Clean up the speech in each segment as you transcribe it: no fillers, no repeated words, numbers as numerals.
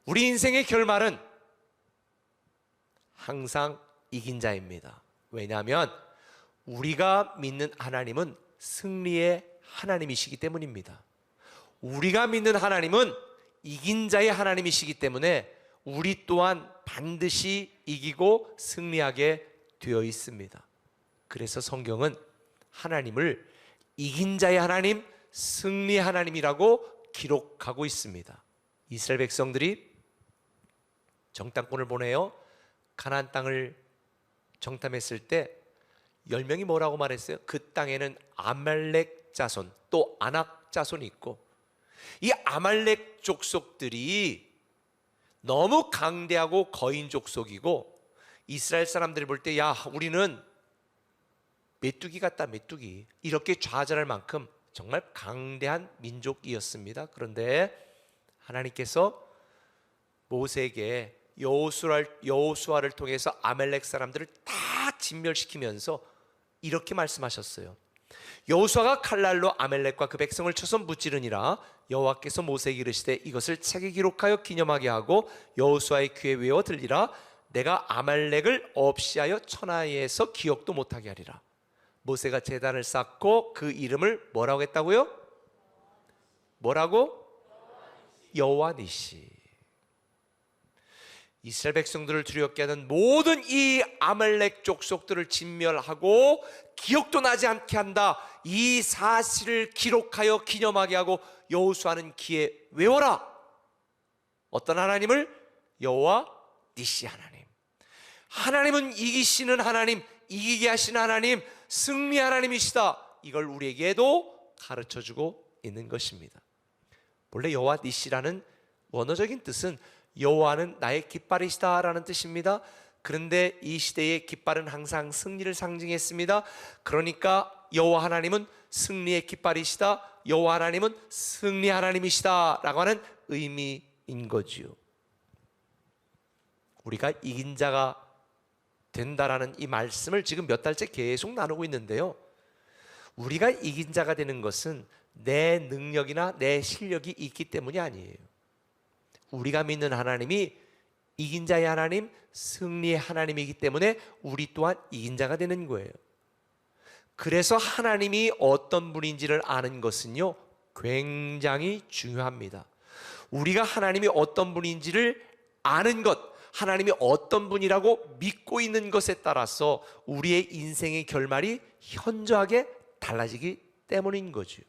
우리 인생의 결말은 항상 이긴 자입니다. 왜냐하면 우리가 믿는 하나님은 승리의 하나님이시기 때문입니다. 우리가 믿는 하나님은 이긴 자의 하나님이시기 때문에 우리 또한 반드시 이기고 승리하게 되어 있습니다. 그래서 성경은 하나님을 이긴 자의 하나님, 승리의 하나님이라고 기록하고 있습니다. 이스라엘 백성들이 정탐꾼을 보내어 가나안 땅을 정탐했을 때 10명이 뭐라고 말했어요? 그 땅에는 아말렉 자손, 또 아낙 자손이 있고, 이 아말렉 족속들이 너무 강대하고 거인 족속이고, 이스라엘 사람들이 볼 때 야, 우리는 메뚜기 같다, 메뚜기, 이렇게 좌절할 만큼 정말 강대한 민족이었습니다. 그런데 하나님께서 모세에게 여호수아를 통해서 아말렉 사람들을 다 진멸시키면서 이렇게 말씀하셨어요. 여호수아가 칼날로 아말렉과 그 백성을 쳐서 무찌르니라. 여호와께서 모세에게 이르시되 이것을 책에 기록하여 기념하게 하고 여호수아의 귀에 외워 들리라. 내가 아말렉을 없이하여 천하에서 기억도 못하게 하리라. 모세가 제단을 쌓고 그 이름을 뭐라고 했다고요? 뭐라고? 여호와 니시. 이스라엘 백성들을 두렵게 하는 모든 이 아말렉 족속들을 진멸하고 기억도 나지 않게 한다. 이 사실을 기록하여 기념하게 하고 여호수아는 귀에 외워라. 어떤 하나님을? 여호와 니시 하나님. 하나님은 이기시는 하나님, 이기게 하시는 하나님, 승리 하나님이시다. 이걸 우리에게도 가르쳐주고 있는 것입니다. 본래 여호와 니시라는 원어적인 뜻은 여호와는 나의 깃발이시다 라는 뜻입니다. 그런데 이 시대의 깃발은 항상 승리를 상징했습니다. 그러니까 여호와 하나님은 승리의 깃발이시다, 여호와 하나님은 승리 하나님이시다 라고 하는 의미인 거지요. 우리가 이긴 자가 된다라는 이 말씀을 지금 몇 달째 계속 나누고 있는데요, 우리가 이긴 자가 되는 것은 내 능력이나 내 실력이 있기 때문이 아니에요. 우리가 믿는 하나님이 이긴 자의 하나님, 승리의 하나님이기 때문에 우리 또한 이긴 자가 되는 거예요. 그래서 하나님이 어떤 분인지를 아는 것은요, 굉장히 중요합니다. 우리가 하나님이 어떤 분인지를 아는 것, 하나님이 어떤 분이라고 믿고 있는 것에 따라서 우리의 인생의 결말이 현저하게 달라지기 때문인 거죠.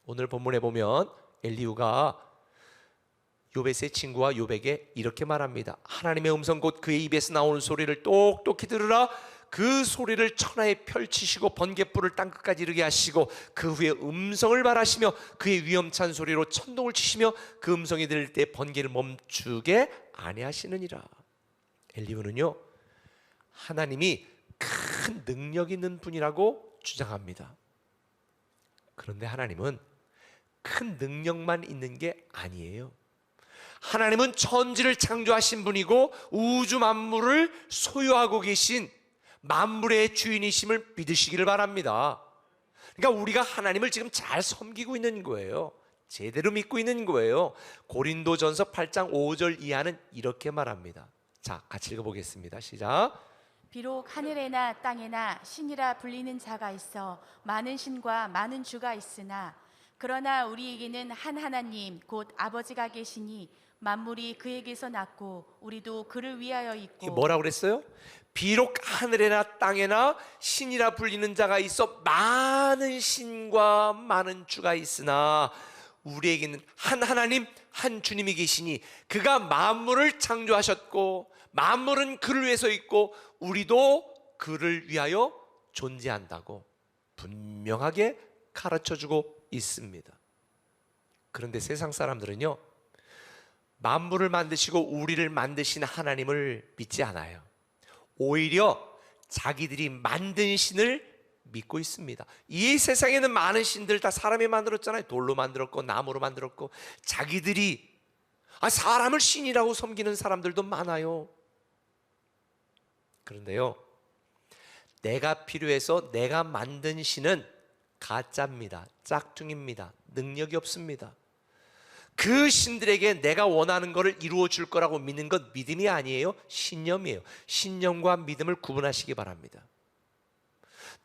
오늘 본문에 보면 엘리후가 욥의 친구와 욥에게 이렇게 말합니다. 하나님의 음성 곧 그의 입에서 나오는 소리를 똑똑히 들으라. 그 소리를 천하에 펼치시고 번갯불을 땅끝까지 이르게 하시고 그 후에 음성을 말하시며 그의 위험찬 소리로 천둥을 치시며 그 음성이 들릴 때 번개를 멈추게 아니하시느니라. 엘리후는요, 하나님이 큰 능력 있는 분이라고 주장합니다. 그런데 하나님은 큰 능력만 있는 게 아니에요. 하나님은 천지를 창조하신 분이고 우주 만물을 소유하고 계신 만물의 주인이심을 믿으시기를 바랍니다. 그러니까 우리가 하나님을 지금 잘 섬기고 있는 거예요. 제대로 믿고 있는 거예요. 고린도전서 8장 5절 이하는 이렇게 말합니다. 자, 같이 읽어보겠습니다. 시작. 비록 하늘에나 땅에나 신이라 불리는 자가 있어 많은 신과 많은 주가 있으나 그러나 우리에게는 한 하나님 곧 아버지가 계시니 만물이 그에게서 났고 우리도 그를 위하여 있고. 뭐라고 그랬어요? 비록 하늘에나 땅에나 신이라 불리는 자가 있어 많은 신과 많은 주가 있으나 우리에게는 한 하나님, 한 주님이 계시니 그가 만물을 창조하셨고 만물은 그를 위해서 있고 우리도 그를 위하여 존재한다고 분명하게 가르쳐주고 있습니다. 그런데 세상 사람들은요, 만물을 만드시고 우리를 만드신 하나님을 믿지 않아요. 오히려 자기들이 만든 신을 믿고 있습니다. 이 세상에는 많은 신들 다 사람이 만들었잖아요. 돌로 만들었고 나무로 만들었고. 자기들이 사람을 신이라고 섬기는 사람들도 많아요. 그런데요, 내가 필요해서 내가 만든 신은 가짜입니다. 짝퉁입니다. 능력이 없습니다. 그 신들에게 내가 원하는 것을 이루어 줄 거라고 믿는 것 믿음이 아니에요. 신념이에요. 신념과 믿음을 구분하시기 바랍니다.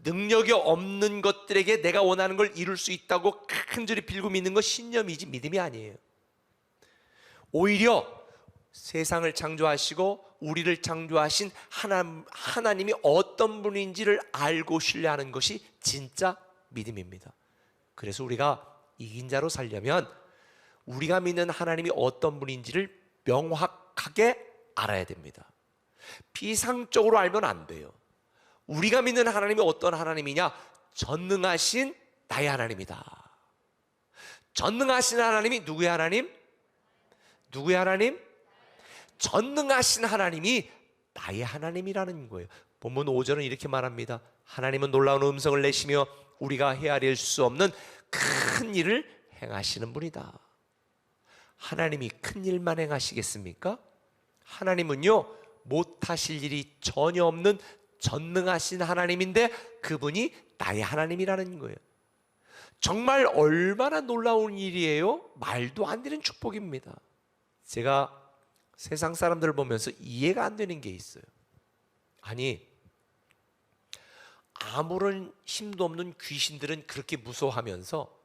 능력이 없는 것들에게 내가 원하는 걸 이룰 수 있다고 큰절히 빌고 믿는 것 신념이지 믿음이 아니에요. 오히려 세상을 창조하시고 우리를 창조하신 하나님이 어떤 분인지를 알고 신뢰하는 것이 진짜 믿음입니다. 그래서 우리가 이긴 자로 살려면 우리가 믿는 하나님이 어떤 분인지를 명확하게 알아야 됩니다. 비상적으로 알면 안 돼요. 우리가 믿는 하나님이 어떤 하나님이냐? 전능하신 나의 하나님이다. 전능하신 하나님이 누구의 하나님? 누구의 하나님? 전능하신 하나님이 나의 하나님이라는 거예요. 본문 5절은 이렇게 말합니다. 하나님은 놀라운 음성을 내시며 우리가 헤아릴 수 없는 큰 일을 행하시는 분이다. 하나님이 큰 일만 행하시겠습니까? 하나님은요, 못하실 일이 전혀 없는 전능하신 하나님인데 그분이 나의 하나님이라는 거예요. 정말 얼마나 놀라운 일이에요? 말도 안 되는 축복입니다. 제가 세상 사람들을 보면서 이해가 안 되는 게 있어요. 아니, 아무런 힘도 없는 귀신들은 그렇게 무서워하면서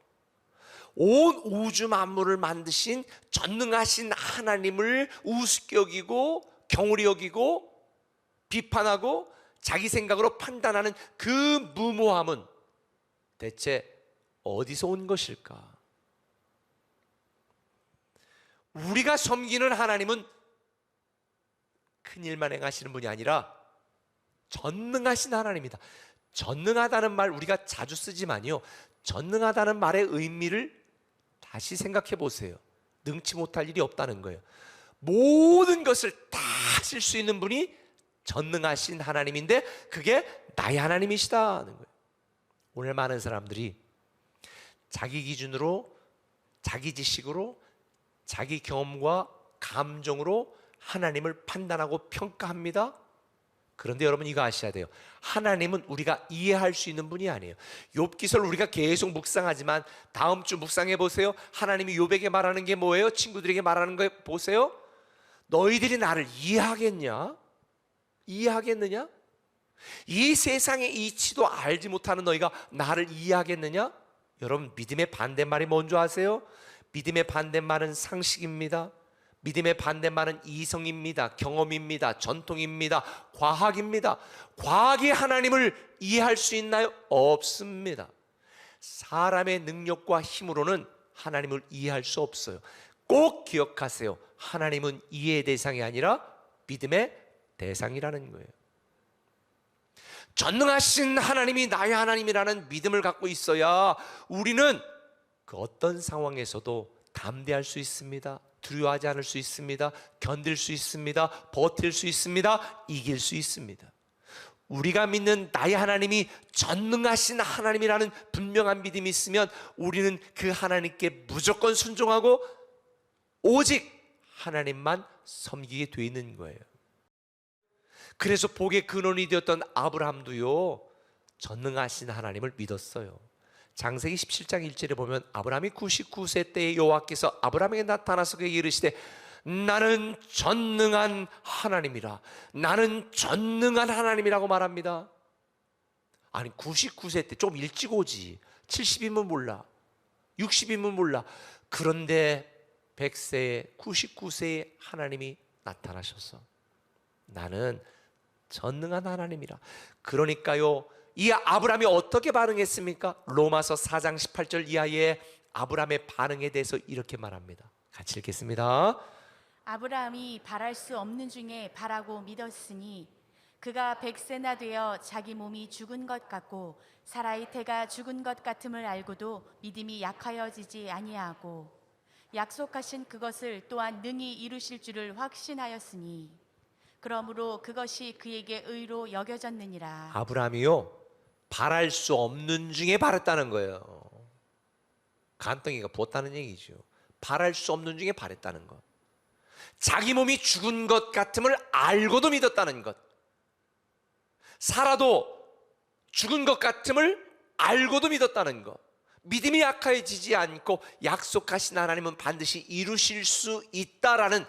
온 우주 만물을 만드신 전능하신 하나님을 우습게 여기고 경홀히 여기고 비판하고 자기 생각으로 판단하는 그 무모함은 대체 어디서 온 것일까? 우리가 섬기는 하나님은 큰 일만 행하시는 분이 아니라 전능하신 하나님이다. 전능하다는 말 우리가 자주 쓰지만요, 전능하다는 말의 의미를 다시 생각해 보세요. 능치 못할 일이 없다는 거예요. 모든 것을 다 하실 수 있는 분이 전능하신 하나님인데 그게 나의 하나님이시다는 거예요. 오늘 많은 사람들이 자기 기준으로, 자기 지식으로, 자기 경험과 감정으로 하나님을 판단하고 평가합니다. 그런데 여러분 이거 아셔야 돼요. 하나님은 우리가 이해할 수 있는 분이 아니에요. 욥기서를 우리가 계속 묵상하지만 다음 주 묵상해 보세요. 하나님이 욥에게 말하는 게 뭐예요? 친구들에게 말하는 거 보세요. 너희들이 나를 이해하겠냐? 이해하겠느냐? 이 세상의 이치도 알지 못하는 너희가 나를 이해하겠느냐? 여러분, 믿음의 반대말이 뭔지 아세요? 믿음의 반대말은 상식입니다. 믿음의 반대말은 이성입니다. 경험입니다. 전통입니다. 과학입니다. 과학이 하나님을 이해할 수 있나요? 없습니다. 사람의 능력과 힘으로는 하나님을 이해할 수 없어요. 꼭 기억하세요. 하나님은 이해의 대상이 아니라 믿음의 대상이라는 거예요. 전능하신 하나님이 나의 하나님이라는 믿음을 갖고 있어야 우리는 그 어떤 상황에서도 담대할 수 있습니다. 두려워하지 않을 수 있습니다. 견딜 수 있습니다. 버틸 수 있습니다. 이길 수 있습니다. 우리가 믿는 나의 하나님이 전능하신 하나님이라는 분명한 믿음이 있으면 우리는 그 하나님께 무조건 순종하고 오직 하나님만 섬기게 돼 있는 거예요. 그래서 복의 근원이 되었던 아브라함도요, 전능하신 하나님을 믿었어요. 장세기 17장 1절에 보면 아브라함이 99세 때에 여호와께서 아브라함에게 나타나서 그에게 이르시되 나는 전능한 하나님이라. 나는 전능한 하나님이라고 말합니다. 아니 99세 때 좀 일찍 오지. 70이면 몰라, 60이면 몰라. 그런데 100세에 99세에 하나님이 나타나셔서 나는 전능한 하나님이라. 그러니까요, 이 아브라함이 어떻게 반응했습니까? 로마서 4장 18절 이하의 아브라함의 반응에 대해서 이렇게 말합니다. 같이 읽겠습니다. 아브라함이 바랄 수 없는 중에 바라고 믿었으니 그가 100세나 되어 자기 몸이 죽은 것 같고 사라의 태가 죽은 것 같음을 알고도 믿음이 약하여지지 아니하고 약속하신 그것을 또한 능히 이루실 줄을 확신하였으니 그러므로 그것이 그에게 의로 여겨졌느니라. 아브라함이요, 바랄 수 없는 중에 바랬다는 거예요. 간덩이가 부었다는 얘기죠. 바랄 수 없는 중에 바랬다는 것. 자기 몸이 죽은 것 같음을 알고도 믿었다는 것. 살아도 죽은 것 같음을 알고도 믿었다는 것. 믿음이 약해지지 않고 약속하신 하나님은 반드시 이루실 수 있다라는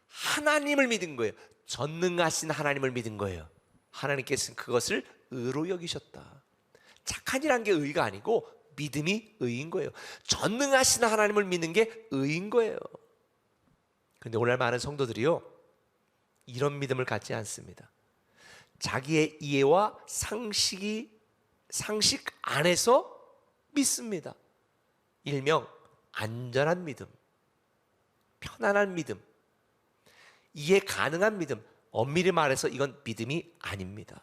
하나님을 믿은 거예요. 전능하신 하나님을 믿은 거예요. 하나님께서는 그것을 의로 여기셨다. 착한 일한 게 의가 아니고 믿음이 의인 거예요. 전능하신 하나님을 믿는 게 의인 거예요. 그런데 오늘날 많은 성도들이요, 이런 믿음을 갖지 않습니다. 자기의 이해와 상식 안에서 믿습니다. 일명 안전한 믿음, 편안한 믿음, 이해 가능한 믿음. 엄밀히 말해서 이건 믿음이 아닙니다.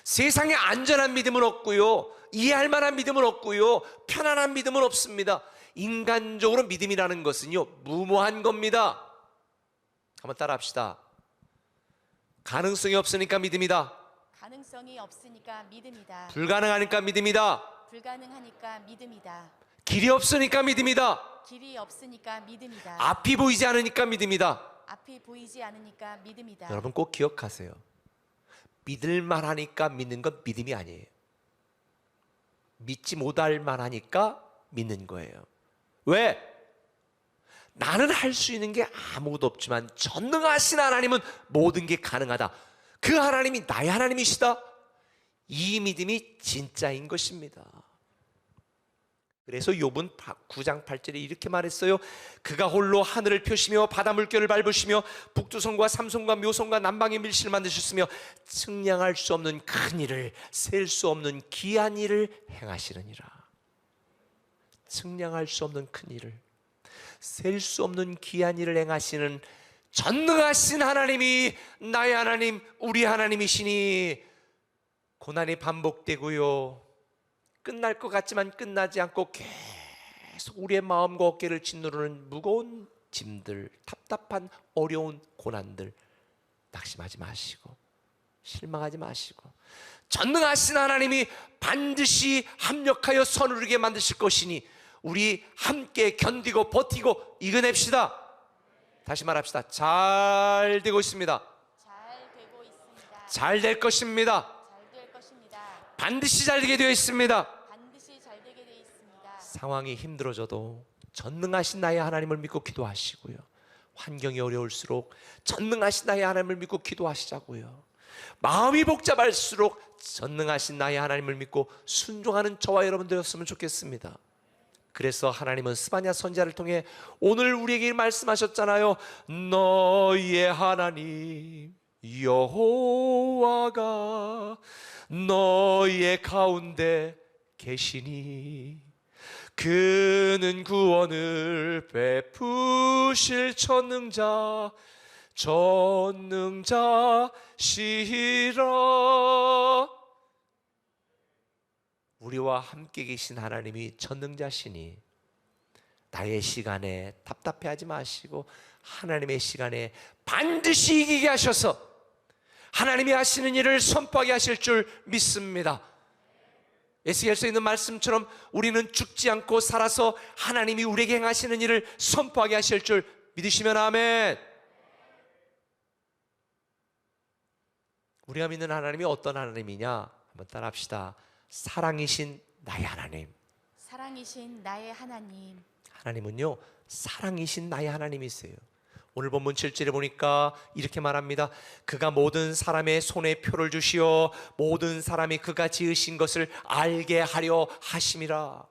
세상에 안전한 믿음은 없고요, 이해할 만한 믿음은 없고요, 편안한 믿음은 없습니다. 인간적으로 믿음이라는 것은요, 무모한 겁니다. 한번 따라합시다. 가능성이 없으니까 믿음이다. 가능성이 없으니까 믿음이다. 불가능하니까 믿음이다. 불가능하니까 믿음이다. 길이 없으니까 믿음이다. 길이 없으니까 믿음이다. 앞이 보이지 않으니까 믿음이다. 앞이 보이지 않으니까 믿음이다. 여러분 꼭 기억하세요. 믿을만 하니까 믿는 건 믿음이 아니에요. 믿지 못할 만하니까 믿는 거예요. 왜? 나는 할 수 있는 게 아무것도 없지만 전능하신 하나님은 모든 게 가능하다. 그 하나님이 나의 하나님이시다. 이 믿음이 진짜인 것입니다. 그래서 욥은 9장 8절에 이렇게 말했어요. 그가 홀로 하늘을 펴시며 바다 물결을 밟으시며 북두성과 삼성과 묘성과 남방의 밀실을 만드셨으며 측량할 수 없는 큰 일을, 셀 수 없는 귀한 일을 행하시느니라. 측량할 수 없는 큰 일을, 셀 수 없는 귀한 일을 행하시는 전능하신 하나님이 나의 하나님, 우리 하나님이시니 고난이 반복되고요, 끝날 것 같지만 끝나지 않고 계속 우리의 마음과 어깨를 짓누르는 무거운 짐들, 답답한 어려운 고난들, 낙심하지 마시고 실망하지 마시고 전능하신 하나님이 반드시 합력하여 선을 이루게 만드실 것이니 우리 함께 견디고 버티고 이겨냅시다. 다시 말합시다. 잘 되고 있습니다. 잘 되고 있습니다. 잘 될 것입니다. 잘 될 것입니다. 반드시 잘 되게 되어 있습니다. 반드시 잘 되게 돼 있습니다. 상황이 힘들어져도 전능하신 나의 하나님을 믿고 기도하시고요, 환경이 어려울수록 전능하신 나의 하나님을 믿고 기도하시자고요, 마음이 복잡할수록 전능하신 나의 하나님을 믿고 순종하는 저와 여러분들이었으면 좋겠습니다. 그래서 하나님은 스바냐 선지자를 통해 오늘 우리에게 말씀하셨잖아요. 너희의 하나님 여호와가 너희의 가운데 계시니 그는 구원을 베푸실 전능자시라. 우리와 함께 계신 하나님이 전능자시니 나의 시간에 답답해하지 마시고 하나님의 시간에 반드시 이기게 하셔서 하나님이 하시는 일을 선포하게 하실 줄 믿습니다. 에스겔서에 있는 말씀처럼 우리는 죽지 않고 살아서 하나님이 우리에게 행하시는 일을 선포하게 하실 줄 믿으시면 아멘. 우리가 믿는 하나님이 어떤 하나님이냐 한번 따라합시다. 사랑이신 나의 하나님. 사랑이신 나의 하나님. 하나님은요, 사랑이신 나의 하나님이세요. 오늘 본문 7절에 보니까 이렇게 말합니다. 그가 모든 사람의 손에 표를 주시어 모든 사람이 그가 지으신 것을 알게 하려 하심이라.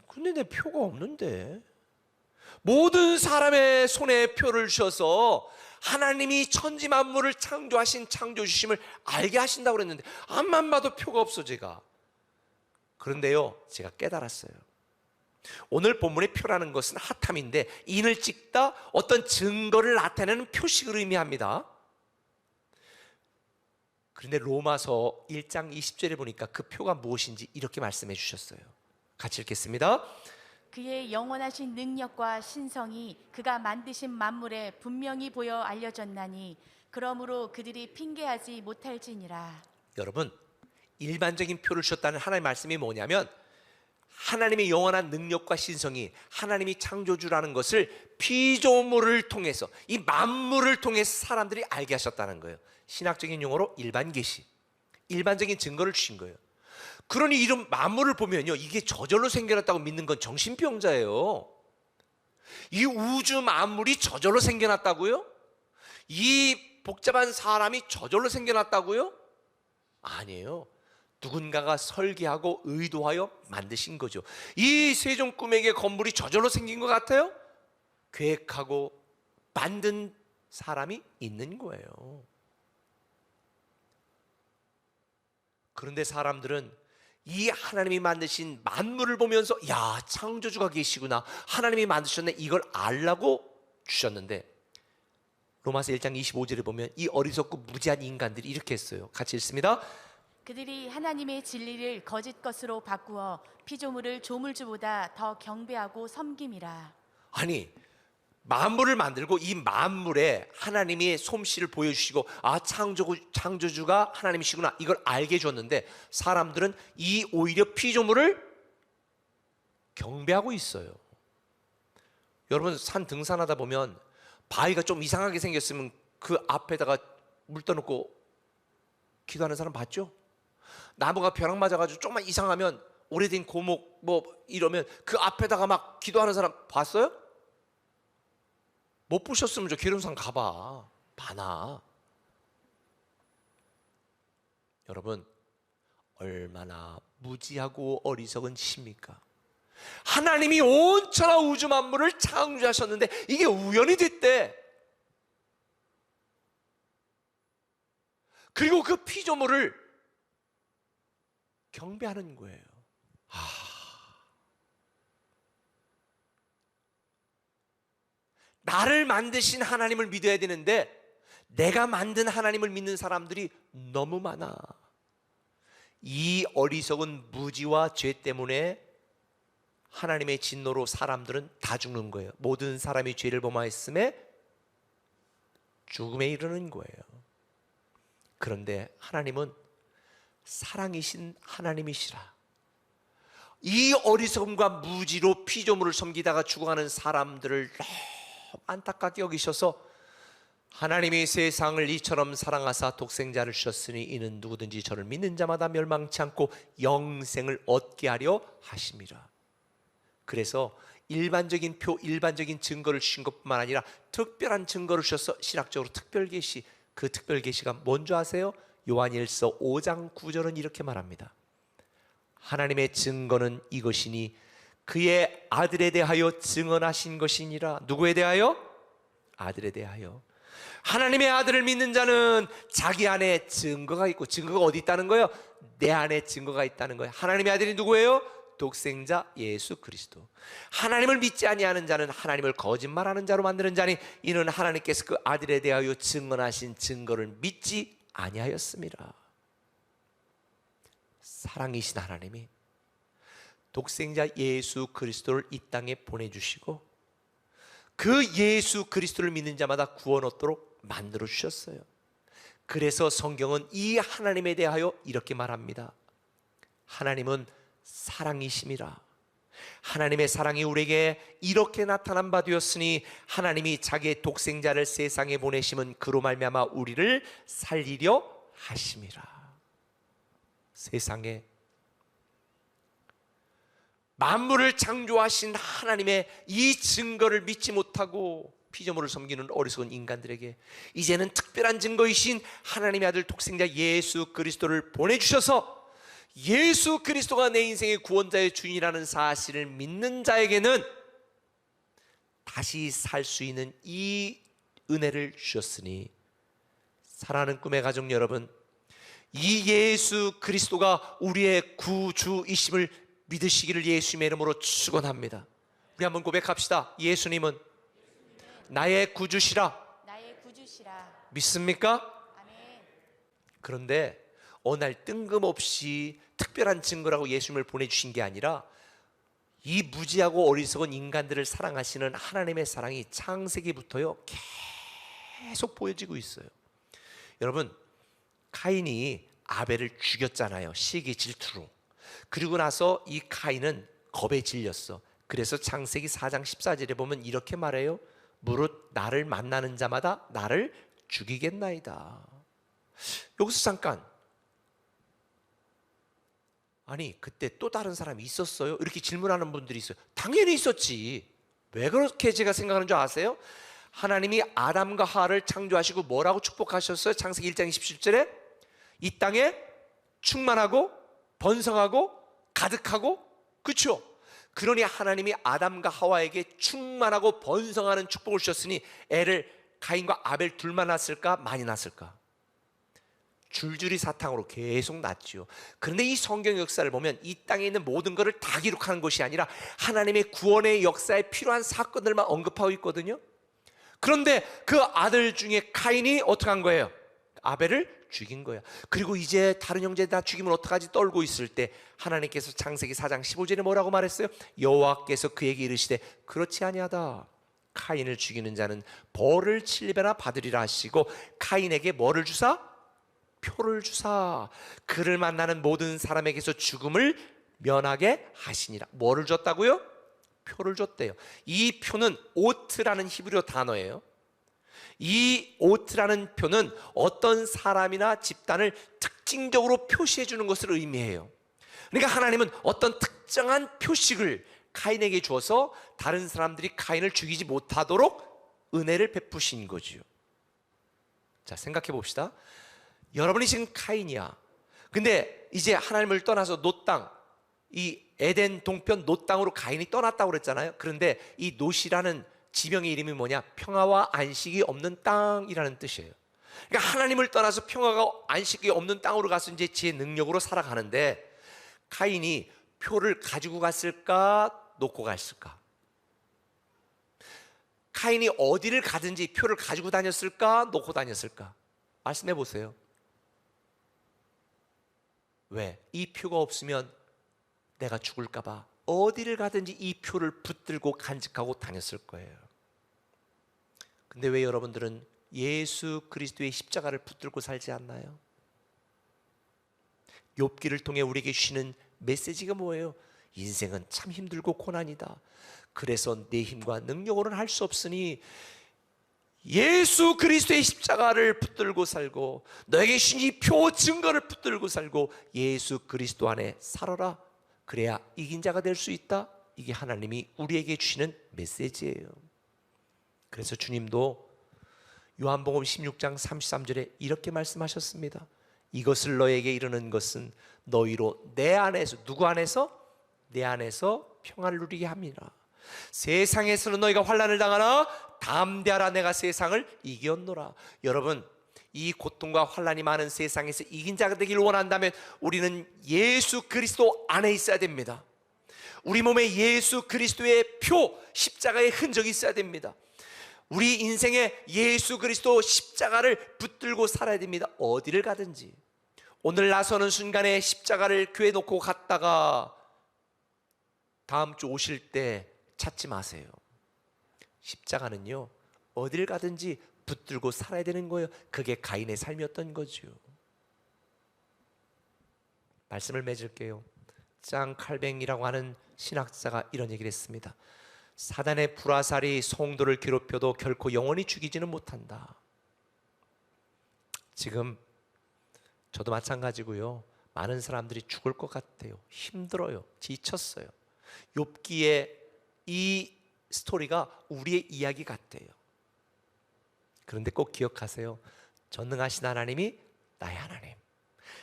근데 내 표가 없는데. 모든 사람의 손에 표를 주셔서 하나님이 천지 만물을 창조하신 창조주심을 알게 하신다고 그랬는데 앞만 봐도 표가 없어 제가. 그런데요, 제가 깨달았어요. 오늘 본문의 표라는 것은 핫함인데 인을 찍다, 어떤 증거를 나타내는 표식을 의미합니다. 그런데 로마서 1장 20절에 보니까 그 표가 무엇인지 이렇게 말씀해 주셨어요. 같이 읽겠습니다. 그의 영원하신 능력과 신성이 그가 만드신 만물에 분명히 보여 알려졌나니 그러므로 그들이 핑계하지 못할지니라. 여러분, 일반적인 표를 주셨다는 하나님의 말씀이 뭐냐면 하나님의 영원한 능력과 신성이 하나님이 창조주라는 것을 피조물을 통해서, 이 만물을 통해서 사람들이 알게 하셨다는 거예요. 신학적인 용어로 일반 계시, 일반적인 증거를 주신 거예요. 그러니 이런 만물을 보면요, 이게 저절로 생겨났다고 믿는 건 정신병자예요. 이 우주 만물이 저절로 생겨났다고요? 이 복잡한 사람이 저절로 생겨났다고요? 아니에요. 누군가가 설계하고 의도하여 만드신 거죠. 이 세종꿈에게 건물이 저절로 생긴 것 같아요? 계획하고 만든 사람이 있는 거예요. 그런데 사람들은 이 하나님이 만드신 만물을 보면서 야, 창조주가 계시구나, 하나님이 만드셨네, 이걸 알라고 주셨는데, 로마서 1장 25절에 보면 이 어리석고 무지한 인간들이 이렇게 했어요. 같이 읽습니다. 그들이 하나님의 진리를 거짓 것으로 바꾸어 피조물을 조물주보다 더 경배하고 섬김이라. 아니, 만물을 만들고 이 만물에 하나님의 솜씨를 보여주시고, 아, 창조주가 하나님이시구나, 이걸 알게 해줬는데, 사람들은 이 오히려 피조물을 경배하고 있어요. 여러분, 산 등산하다 보면 바위가 좀 이상하게 생겼으면 그 앞에다가 물 떠놓고 기도하는 사람 봤죠? 나무가 벼락 맞아가지고 조금만 이상하면, 오래된 고목 뭐 이러면 그 앞에다가 막 기도하는 사람 봤어요? 못 보셨으면 저 계룡산 가봐. 많아. 여러분, 얼마나 무지하고 어리석은 짓입니까? 하나님이 온 천하 우주 만물을 창조하셨는데 이게 우연히 됐대. 그리고 그 피조물을 경배하는 거예요. 나를 만드신 하나님을 믿어야 되는데 내가 만든 하나님을 믿는 사람들이 너무 많아. 이 어리석은 무지와 죄 때문에 하나님의 진노로 사람들은 다 죽는 거예요. 모든 사람이 죄를 범하였음에 죽음에 이르는 거예요. 그런데 하나님은 사랑이신 하나님이시라. 이 어리석음과 무지로 피조물을 섬기다가 죽어가는 사람들을 너무 안타깝게 여기셔서 하나님이 세상을 이처럼 사랑하사 독생자를 주셨으니 이는 누구든지 저를 믿는 자마다 멸망치 않고 영생을 얻게 하려 하심이라. 그래서 일반적인 일반적인 증거를 주신 것뿐만 아니라 특별한 증거를 주셔서 신학적으로 특별 계시, 그 특별 계시가 뭔지 아세요? 요한일서 5장 9절은 이렇게 말합니다. 하나님의 증거는 이것이니 그의 아들에 대하여 증언하신 것이니라. 누구에 대하여? 아들에 대하여. 하나님의 아들을 믿는 자는 자기 안에 증거가 있고, 증거가 어디 있다는 거예요? 내 안에 증거가 있다는 거예요. 하나님의 아들이 누구예요? 독생자 예수 그리스도. 하나님을 믿지 아니하는 자는 하나님을 거짓말하는 자로 만드는 자니 이는 하나님께서 그 아들에 대하여 증언하신 증거를 믿지 아니하였습니다. 사랑이신 하나님이 독생자 예수 그리스도를 이 땅에 보내주시고 그 예수 그리스도를 믿는 자마다 구원 얻도록 만들어 주셨어요. 그래서 성경은 이 하나님에 대하여 이렇게 말합니다. 하나님은 사랑이심이라. 하나님의 사랑이 우리에게 이렇게 나타난 바 되었으니 하나님이 자기의 독생자를 세상에 보내심은 그로 말미암아 우리를 살리려 하심이라. 세상에 만물을 창조하신 하나님의 이 증거를 믿지 못하고 피조물을 섬기는 어리석은 인간들에게 이제는 특별한 증거이신 하나님의 아들 독생자 예수 그리스도를 보내주셔서 예수 그리스도가 내 인생의 구원자의 주인이라는 사실을 믿는 자에게는 다시 살 수 있는 이 은혜를 주셨으니, 사랑하는 꿈의 가족 여러분, 이 예수 그리스도가 우리의 구주이심을 믿으시기를 예수님의 이름으로 축원합니다. 우리 한번 고백합시다. 예수님은 나의 구주시라. 나의 구주시라. 믿습니까? 아멘. 그런데 어느 날 뜬금없이 특별한 증거라고 예수님을 보내주신 게 아니라 이 무지하고 어리석은 인간들을 사랑하시는 하나님의 사랑이 창세기부터요 계속 보여지고 있어요. 여러분, 카인이 아벨을 죽였잖아요. 시기 질투로. 그리고 나서 이 카인은 겁에 질렸어. 그래서 창세기 4장 14절에 보면 이렇게 말해요. 무릇 나를 만나는 자마다 나를 죽이겠나이다. 여기서 잠깐, 아니 그때 또 다른 사람이 있었어요? 이렇게 질문하는 분들이 있어요. 당연히 있었지. 왜 그렇게 제가 생각하는 줄 아세요? 하나님이 아담과 하와를 창조하시고 뭐라고 축복하셨어요? 창세기 1장 27절에 이 땅에 충만하고 번성하고 가득하고, 그렇죠? 그러니 하나님이 아담과 하와에게 충만하고 번성하는 축복을 주셨으니 애를 가인과 아벨 둘만 낳았을까? 많이 낳았을까? 줄줄이 사탕으로 계속 낳지요. 그런데 이 성경 역사를 보면 이 땅에 있는 모든 것을 다 기록하는 것이 아니라 하나님의 구원의 역사에 필요한 사건들만 언급하고 있거든요. 그런데 그 아들 중에 카인이 어떻게 한 거예요? 아벨을 죽인 거예요. 그리고 이제 다른 형제 다 죽이면 어떡하지 떨고 있을 때 하나님께서 창세기 4장 15절에 뭐라고 말했어요? 여호와께서 그에게 이르시되 그렇지 아니하다. 카인을 죽이는 자는 벌을 7배나 받으리라 하시고 카인에게 뭐를 주사? 표를 주사 그를 만나는 모든 사람에게서 죽음을 면하게 하시니라. 뭐를 줬다고요? 표를 줬대요. 이 표는 오트라는 히브리어 단어예요. 이 오트라는 표는 어떤 사람이나 집단을 특징적으로 표시해 주는 것을 의미해요. 그러니까 하나님은 어떤 특정한 표식을 카인에게 주어서 다른 사람들이 카인을 죽이지 못하도록 은혜를 베푸신 거지요. 자, 생각해 봅시다. 여러분이 지금 카인이야. 근데 이제 하나님을 떠나서 놋 땅, 이 에덴 동편 놋 땅으로 카인이 떠났다고 그랬잖아요. 그런데 이 놋이라는 지명의 이름이 뭐냐? 평화와 안식이 없는 땅이라는 뜻이에요. 그러니까 하나님을 떠나서 평화가 안식이 없는 땅으로 가서 이제 제 능력으로 살아가는데 카인이 표를 가지고 갔을까? 놓고 갔을까? 카인이 어디를 가든지 표를 가지고 다녔을까? 놓고 다녔을까? 말씀해 보세요. 왜? 이 표가 없으면 내가 죽을까 봐 어디를 가든지 이 표를 붙들고 간직하고 다녔을 거예요. 근데 왜 여러분들은 예수 그리스도의 십자가를 붙들고 살지 않나요? 욥기를 통해 우리에게 주시는 메시지가 뭐예요? 인생은 참 힘들고 고난이다. 그래서 내 힘과 능력으로는 할 수 없으니 예수 그리스도의 십자가를 붙들고 살고 너에게 주신 이 표 증거를 붙들고 살고 예수 그리스도 안에 살아라. 그래야 이긴 자가 될 수 있다. 이게 하나님이 우리에게 주시는 메시지예요. 그래서 주님도 요한복음 16장 33절에 이렇게 말씀하셨습니다. 이것을 너에게 이르는 것은 너희로 내 안에서, 누구 안에서? 내 안에서 평안을 누리게 합니다. 세상에서는 너희가 환난을 당하나 담대하라, 내가 세상을 이겼노라. 여러분, 이 고통과 환난이 많은 세상에서 이긴 자가 되길 원한다면 우리는 예수 그리스도 안에 있어야 됩니다. 우리 몸에 예수 그리스도의 표, 십자가의 흔적이 있어야 됩니다. 우리 인생에 예수 그리스도 십자가를 붙들고 살아야 됩니다. 어디를 가든지. 오늘 나서는 순간에 십자가를 교회에 놓고 갔다가 다음 주 오실 때 찾지 마세요. 십자가는요, 어딜 가든지 붙들고 살아야 되는 거예요. 그게 가인의 삶이었던 거죠. 말씀을 맺을게요. 장 칼뱅이라고 하는 신학자가 이런 얘기를 했습니다. 사단의 불화살이 성도를 괴롭혀도 결코 영원히 죽이지는 못한다. 지금 저도 마찬가지고요. 많은 사람들이 죽을 것 같아요. 힘들어요. 지쳤어요. 욥기의 이 스토리가 우리의 이야기 같아요. 그런데 꼭 기억하세요. 전능하신 하나님이 나의 하나님,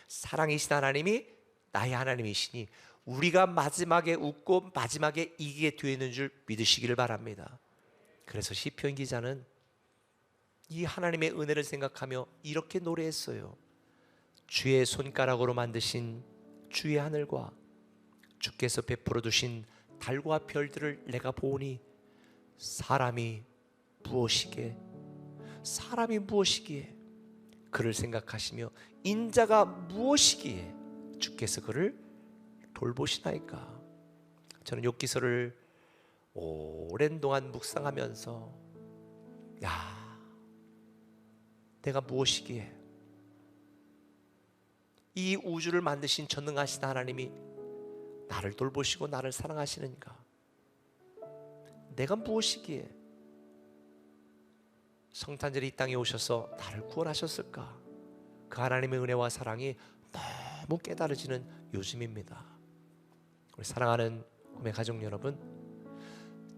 사랑이신 하나님이 나의 하나님이시니 우리가 마지막에 웃고 마지막에 이기게 되어 있는 줄 믿으시기를 바랍니다. 그래서 시편 기자는 이 하나님의 은혜를 생각하며 이렇게 노래했어요. 주의 손가락으로 만드신 주의 하늘과 주께서 베풀어 두신 달과 별들을 내가 보니 사람이 무엇이기에 그를 생각하시며 인자가 무엇이기에 주께서 그를 돌보시나이까. 저는 욥기서를 오랜 동안 묵상하면서 내가 무엇이기에 이 우주를 만드신 전능하신 하나님이 나를 돌보시고 나를 사랑하시는가? 내가 무엇이기에 성탄절에 이 땅에 오셔서 나를 구원하셨을까? 그 하나님의 은혜와 사랑이 너무 깨달아지는 요즘입니다. 우리 사랑하는 꿈의 가족 여러분,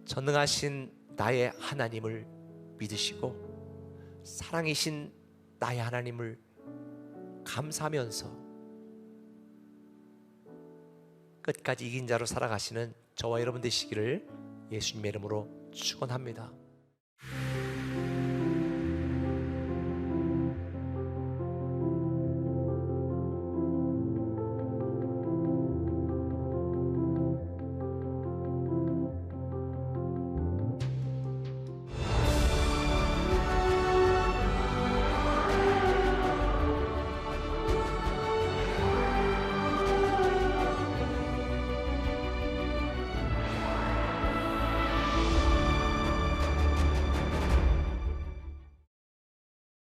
전능하신 나의 하나님을 믿으시고 사랑이신 나의 하나님을 감사하면서 끝까지 이긴 자로 살아가시는 저와 여러분 되시기를 예수님의 이름으로 축원합니다.